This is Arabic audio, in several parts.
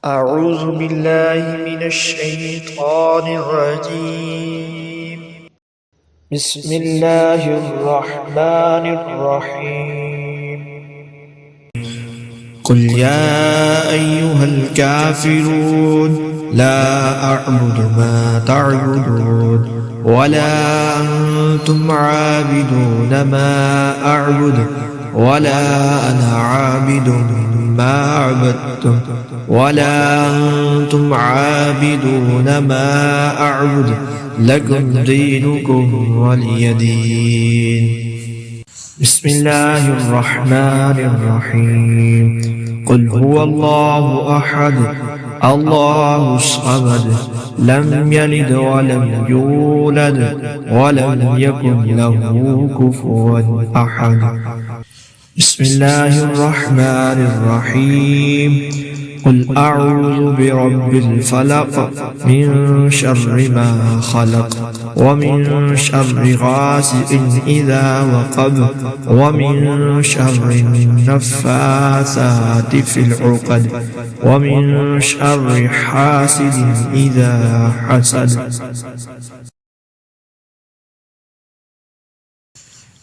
أعوذ بالله من الشيطان الرجيم. بسم الله الرحمن الرحيم. قل يا أيها الكافرون لا أعبد ما تعبدون ولا أنتم عابدون ما أعبد ولا أنا عابد ما عبدتم ولا أنتم عابدون ما أعبد لكم دينكم ولي دين. بسم الله الرحمن الرحيم. قل هو الله أحد الله الصمد لم يلد ولم يولد ولم يكن له كفوا أحد. بسم الله الرحمن الرحيم. قل أعوذ برب الفلق من شر ما خلق ومن شر غاسق إذا وقب ومن شر النفاثات في العقد ومن شر حاسد إذا حسد.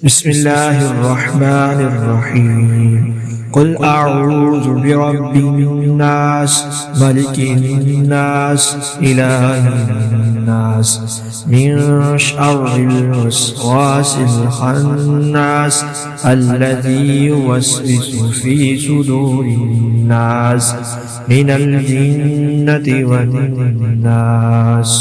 بسم الله الرحمن الرحيم. قل أعوذ برب الناس ملك الناس إله الناس من شر الوسواس الخناس الذي يوسوس في صدور الناس من الجنة والناس.